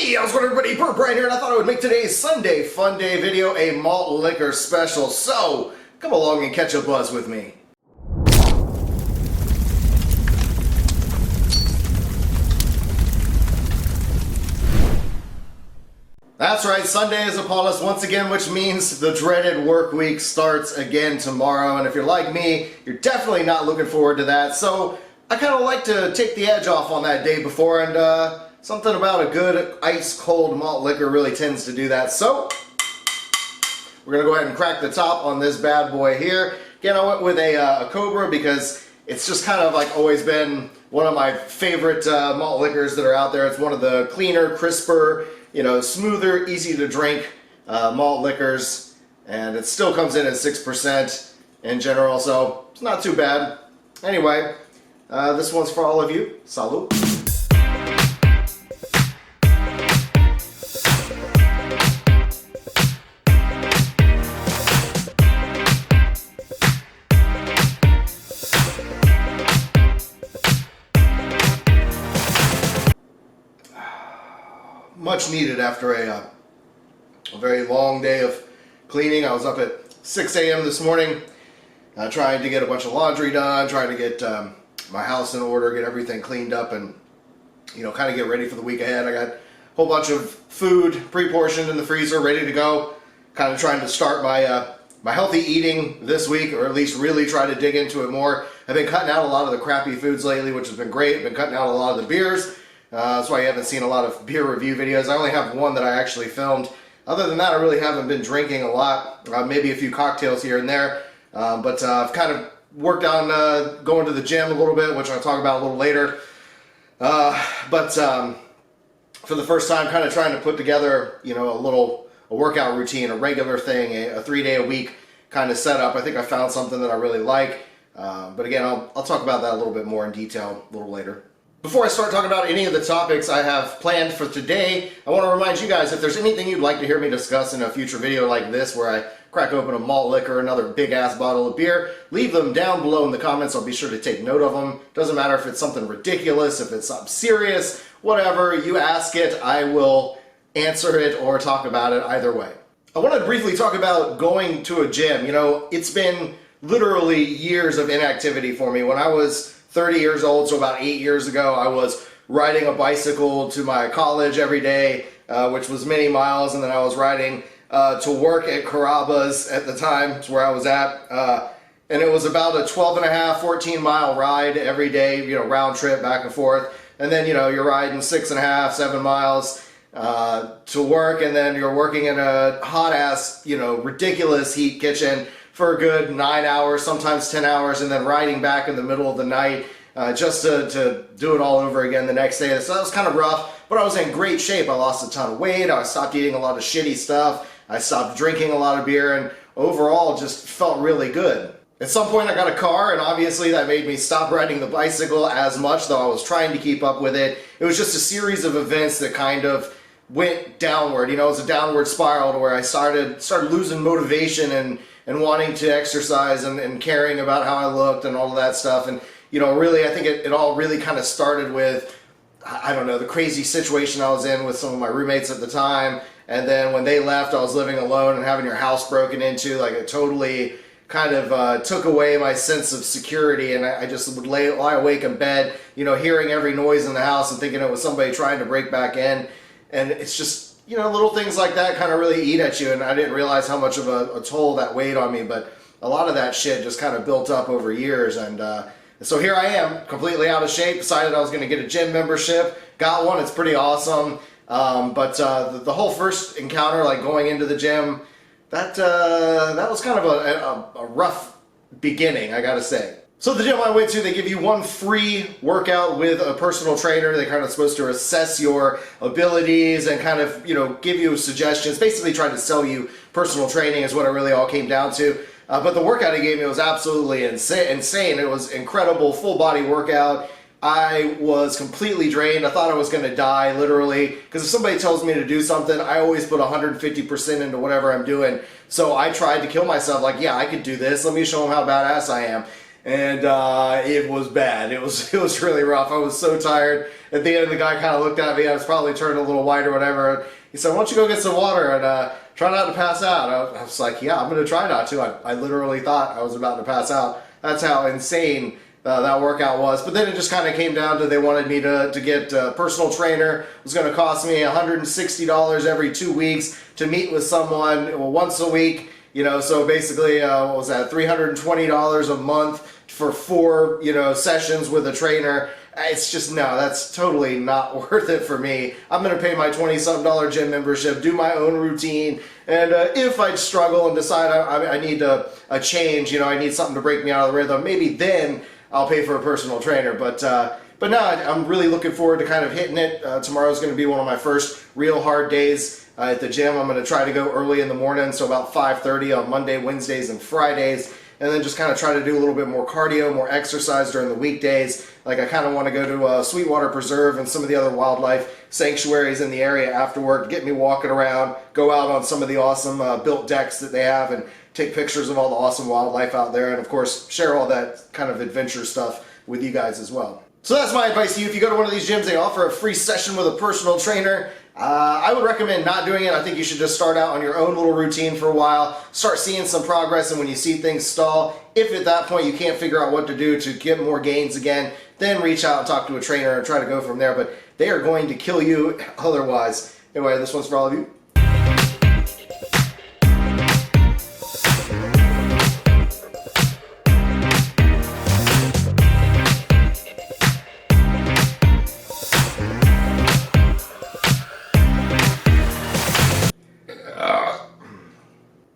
Hey, how's it going, everybody? BurntBrian here, and I thought I would make today's Sunday Funday video a malt liquor special. So, come along and catch a buzz with me. That's right, Sunday is upon us once again, which means the dreaded work week starts again tomorrow. And if you're like me, you're definitely not looking forward to that. So, I kind of like to take the edge off on that day before, and something about a good ice-cold malt liquor really tends to do that. So, we're going to go ahead and crack the top on this bad boy here. Again, I went with a Cobra because it's just kind of like always been one of my favorite malt liquors that are out there. It's one of the cleaner, crisper, you know, smoother, easy to drink malt liquors. And it still comes in at 6% in general, so it's not too bad. Anyway, this one's for all of you. Salud. Much needed after a very long day of cleaning. I was up at 6 a.m. this morning trying to get a bunch of laundry done, trying to get my house in order, get everything cleaned up, and you know, kind of get ready for the week ahead. I got a whole bunch of food pre-portioned in the freezer, ready to go. Kind of trying to start my healthy eating this week, or at least really try to dig into it more. I've been cutting out a lot of the crappy foods lately, which has been great. I've been cutting out a lot of the beers. That's why you haven't seen a lot of beer review videos. I only have one that I actually filmed. Other than that, I really haven't been drinking a lot. Maybe a few cocktails here and there. But I've kind of worked on going to the gym a little bit, which I'll talk about a little later. But for the first time, kind of trying to put together, you know, a workout routine, a regular thing, a 3-day-a-week kind of setup. I think I found something that I really like. But again, I'll talk about that a little bit more in detail a little later. Before I start talking about any of the topics I have planned for today, I want to remind you guys, if there's anything you'd like to hear me discuss in a future video like this, where I crack open a malt liquor, another big ass bottle of beer, leave them down below in the comments. I'll be sure to take note of them. Doesn't matter if it's something ridiculous, if it's something serious, whatever, you ask it, I will answer it or talk about it either way. I want to briefly talk about going to a gym. You know, it's been literally years of inactivity for me. When I was 30 years old, so about 8 years ago, I was riding a bicycle to my college every day, which was many miles, and then I was riding to work at Carrabba's at the time. It's where I was at, and it was about a 12.5, 14-mile ride every day, you know, round trip back and forth, and then, you know, you're riding 6.5, 7 miles to work, and then you're working in a hot-ass, you know, ridiculous heat kitchen for a good 9 hours, sometimes 10 hours, and then riding back in the middle of the night just to do it all over again the next day. So that was kind of rough, but I was in great shape. I lost a ton of weight. I stopped eating a lot of shitty stuff. I stopped drinking a lot of beer, and overall just felt really good. At some point I got a car, and obviously that made me stop riding the bicycle as much, though I was trying to keep up with it. It was just a series of events that kind of went downward. You know, it was a downward spiral to where I started losing motivation and wanting to exercise and caring about how I looked and all of that stuff. And, you know, really, I think it all really kind of started with, I don't know, the crazy situation I was in with some of my roommates at the time. And then when they left, I was living alone, and having your house broken into, like, it totally kind of took away my sense of security. And I just would lie awake in bed, you know, hearing every noise in the house and thinking it was somebody trying to break back in. And it's just, you know, little things like that kind of really eat at you, and I didn't realize how much of a toll that weighed on me, but a lot of that shit just kind of built up over years, and so here I am, completely out of shape, decided I was going to get a gym membership, got one, it's pretty awesome, but the whole first encounter, like going into the gym, that was kind of a rough beginning, I gotta say. So the gym I went to, they give you one free workout with a personal trainer. They're kind of supposed to assess your abilities and kind of, you know, give you suggestions. Basically trying to sell you personal training is what it really all came down to. But the workout he gave me was absolutely insane. It was incredible, full body workout. I was completely drained. I thought I was going to die, literally, because if somebody tells me to do something, I always put 150% into whatever I'm doing. So I tried to kill myself, like, yeah, I could do this. Let me show them how badass I am. and it was bad. It was really rough. I was so tired. At the end, the guy kind of looked at me. I was probably turned a little white or whatever. He said, "Why don't you go get some water and try not to pass out?" I was like, "Yeah, I'm going to try not to." I literally thought I was about to pass out. That's how insane that workout was. But then it just kind of came down to they wanted me to get a personal trainer. It was going to cost me $160 every 2 weeks to meet with someone once a week. So basically, what was that? $320 a month for 4 sessions with a trainer. It's just, no, that's totally not worth it for me. I'm going to pay my $20-something gym membership, do my own routine, and if I struggle and decide I need a change, I need something to break me out of the rhythm, maybe then I'll pay for a personal trainer. But no, I'm really looking forward to kind of hitting it. Tomorrow's going to be one of my first real hard days at the gym. I'm going to try to go early in the morning, so about 5:30 on Monday, Wednesdays, and Fridays. And then just kind of try to do a little bit more cardio, more exercise during the weekdays. Like I kind of want to go to Sweetwater Preserve and some of the other wildlife sanctuaries in the area after work, get me walking around, go out on some of the awesome built decks that they have and take pictures of all the awesome wildlife out there. And of course, share all that kind of adventure stuff with you guys as well. So that's my advice to you. If you go to one of these gyms, they offer a free session with a personal trainer. I would recommend not doing it. I think you should just start out on your own little routine for a while, start seeing some progress, and when you see things stall, if at that point you can't figure out what to do to get more gains again, then reach out and talk to a trainer and try to go from there. But they are going to kill you otherwise. Anyway, this one's for all of you.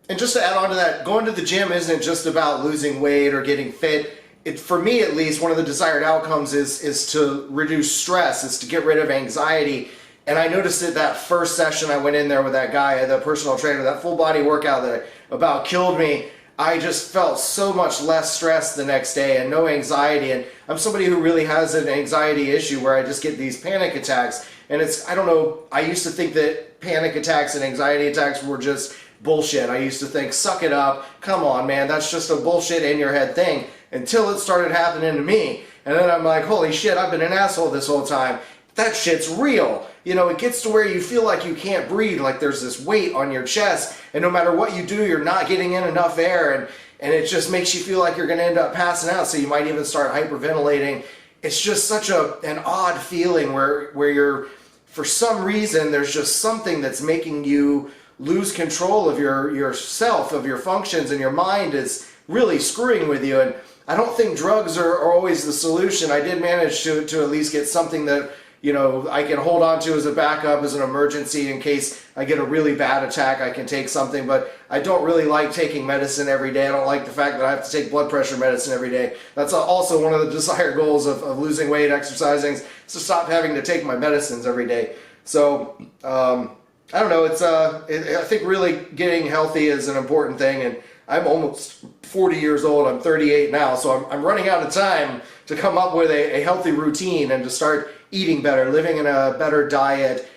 And just to add on to that, going to the gym isn't just about losing weight or getting fit. For me at least, one of the desired outcomes is to reduce stress, is to get rid of anxiety. And I noticed that first session I went in there with that guy, the personal trainer, that full body workout that about killed me, I just felt so much less stress the next day and no anxiety. And I'm somebody who really has an anxiety issue where I just get these panic attacks. And I don't know, I used to think that panic attacks and anxiety attacks were just bullshit. I used to think, suck it up, come on man, that's just a bullshit in your head thing, until it started happening to me. And then I'm like, holy shit, I've been an asshole this whole time. That shit's real. It gets to where you feel like you can't breathe, like there's this weight on your chest, and no matter what you do, you're not getting in enough air, and it just makes you feel like you're going to end up passing out, so you might even start hyperventilating. It's just such an odd feeling where you're, for some reason, there's just something that's making you lose control of yourself, of your functions, and your mind is really screwing with you. And I don't think drugs are always the solution. I did manage to at least get something that I can hold on to as a backup, as an emergency in case I get a really bad attack. I can take something, but I don't really like taking medicine every day. I don't like the fact that I have to take blood pressure medicine every day. That's also one of the desired goals of losing weight, exercising, is to stop having to take my medicines every day. So I don't know, I think really getting healthy is an important thing, and I'm almost 40 years old, I'm 38 now, so I'm running out of time to come up with a healthy routine and to start eating better, living in a better diet,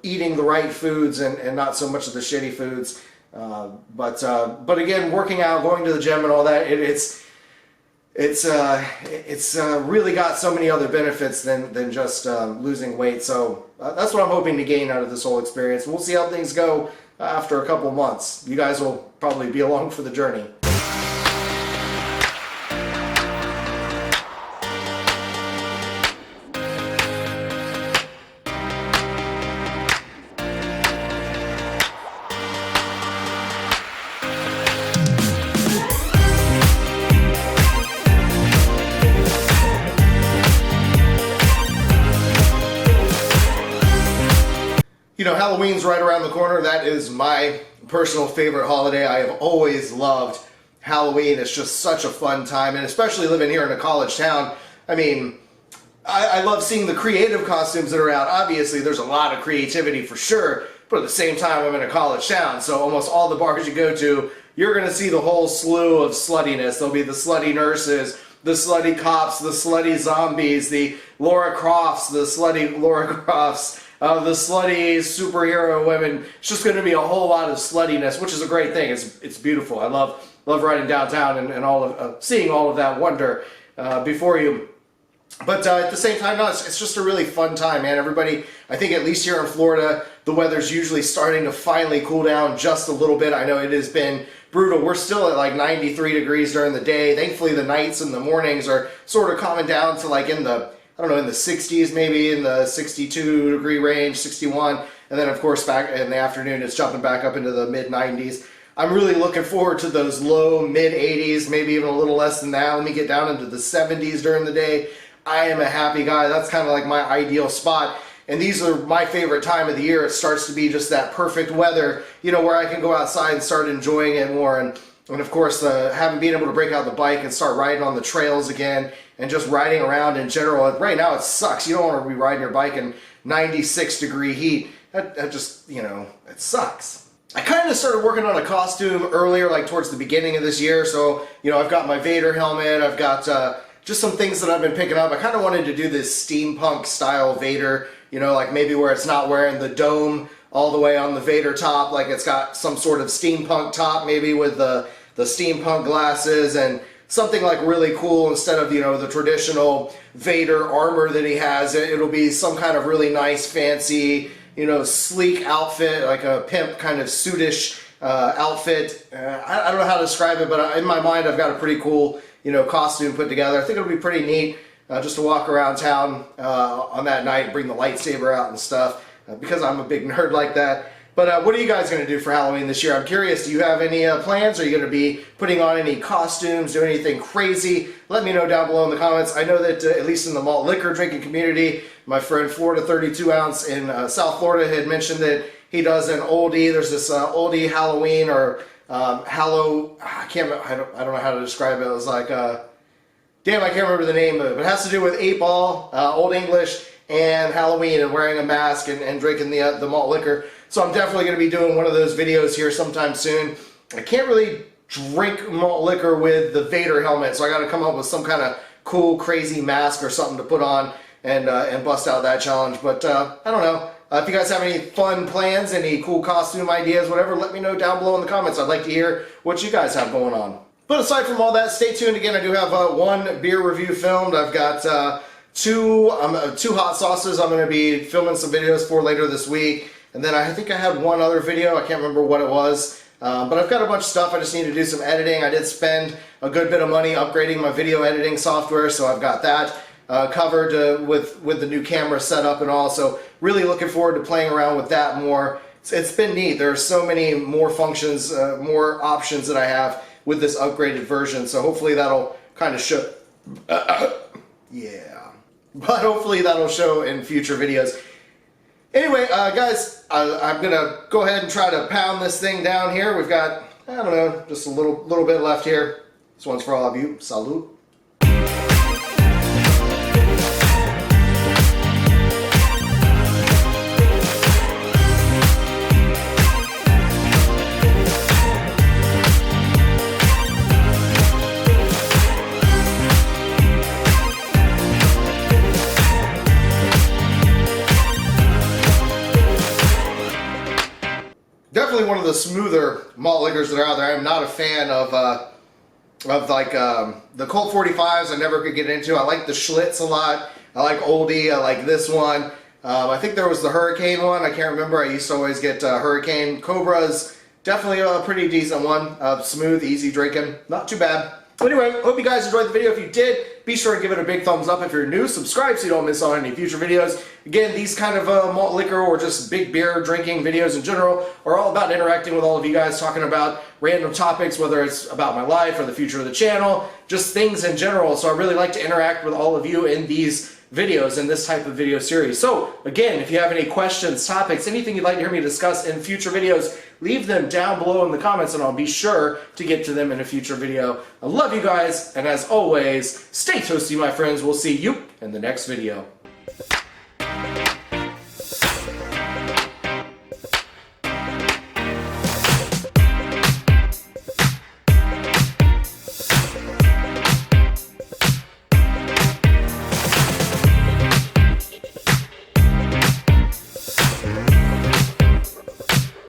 eating the right foods and not so much of the shitty foods. But again, working out, going to the gym and all that, it's really got so many other benefits than just losing weight. So that's what I'm hoping to gain out of this whole experience. We'll see how things go after a couple months. You guys will probably be along for the journey. Halloween's right around the corner. That is my personal favorite holiday. I have always loved Halloween. It's just such a fun time, and especially living here in a college town. I mean, I love seeing the creative costumes that are out. Obviously, there's a lot of creativity for sure, but at the same time, I'm in a college town, so almost all the bars you go to, you're going to see the whole slew of sluttiness. There'll be the slutty nurses, the slutty cops, the slutty zombies, the Laura Crofts, the slutty Laura Crofts, the slutty superhero women. It's just going to be a whole lot of sluttiness, which is a great thing. It's beautiful. I love love riding downtown and all of seeing all of that wonder before you. But at the same time, no, it's just a really fun time, man. Everybody, I think at least here in Florida, the weather's usually starting to finally cool down just a little bit. I know it has been brutal. We're still at like 93 degrees during the day. Thankfully, the nights and the mornings are sort of calming down to like in the, I don't know, in the 60s, maybe in the 62 degree range, 61. And then, of course, back in the afternoon, it's jumping back up into the mid 90s. I'm really looking forward to those low mid 80s, maybe even a little less than that. Let me get down into the 70s during the day. I am a happy guy. That's kind of like my ideal spot. And these are my favorite time of the year. It starts to be just that perfect weather, you know, where I can go outside and start enjoying it more. And of course, being able to break out the bike and start riding on the trails again and just riding around in general. Right now, it sucks. You don't want to be riding your bike in 96 degree heat. That just, you know, it sucks. I kind of started working on a costume earlier, like towards the beginning of this year. So, you know, I've got my Vader helmet. I've got just some things that I've been picking up. I kind of wanted to do this steampunk style Vader, you know, like maybe where it's not wearing the dome all the way on the Vader top, like it's got some sort of steampunk top, maybe with the steampunk glasses and something like really cool instead of, you know, the traditional Vader armor that he has. It'll be some kind of really nice, fancy, you know, sleek outfit, like a pimp kind of suitish outfit. I don't know how to describe it, but in my mind I've got a pretty cool, you know, costume put together. I think it'll be pretty neat just to walk around town on that night, bring the lightsaber out and stuff, because I'm a big nerd like that. But what are you guys going to do for Halloween this year? I'm curious, do you have any plans? Are you going to be putting on any costumes, doing anything crazy? Let me know down below in the comments. I know that at least in the Malt Liquor Drinking Community, my friend Florida 32 Ounce in South Florida had mentioned that he does an oldie. There's this oldie Halloween or I don't know how to describe it. It was like, damn, I can't remember the name of it. But it has to do with 8-ball, Old English, and Halloween, and wearing a mask and drinking the malt liquor. So I'm definitely going to be doing one of those videos here sometime soon. I can't really drink malt liquor with the Vader helmet, so I got to come up with some kind of cool, crazy mask or something to put on and bust out that challenge. But I don't know. If you guys have any fun plans, any cool costume ideas, whatever, let me know down below in the comments. I'd like to hear what you guys have going on. But aside from all that, stay tuned. Again, I do have one beer review filmed. I've got two hot sauces I'm going to be filming some videos for later this week. And then I think I had one other video. I can't remember what it was. But I've got a bunch of stuff. I just need to do some editing. I did spend a good bit of money upgrading my video editing software, so I've got that covered with the new camera setup and all. So really looking forward to playing around with that more. It's been neat. There are so many more functions, more options that I have with this upgraded version. So hopefully that'll kind of show. Yeah. But hopefully that'll show in future videos. Anyway, guys, I'm going to go ahead and try to pound this thing down here. We've got, I don't know, just a little bit left here. This one's for all of you. Salute. Definitely one of the smoother malt liquors that are out there. I'm not a fan of like the Colt 45s. I never could get into. I like the Schlitz a lot. I like Oldie. I like this one. I think there was the Hurricane one. I can't remember. I used to always get Hurricane. Cobra's definitely a pretty decent one. Smooth, easy drinking. Not too bad. Anyway, hope you guys enjoyed the video. If you did, be sure to give it a big thumbs up. If you're new, subscribe so you don't miss out on any future videos. Again, these kind of malt liquor or just big beer drinking videos in general are all about interacting with all of you guys, talking about random topics, whether it's about my life or the future of the channel, just things in general. So I really like to interact with all of you in these videos, in this type of video series. So again, if you have any questions, topics, anything you'd like to hear me discuss in future videos, leave them down below in the comments and I'll be sure to get to them in a future video. I love you guys, and as always, stay toasty, my friends. We'll see you in the next video.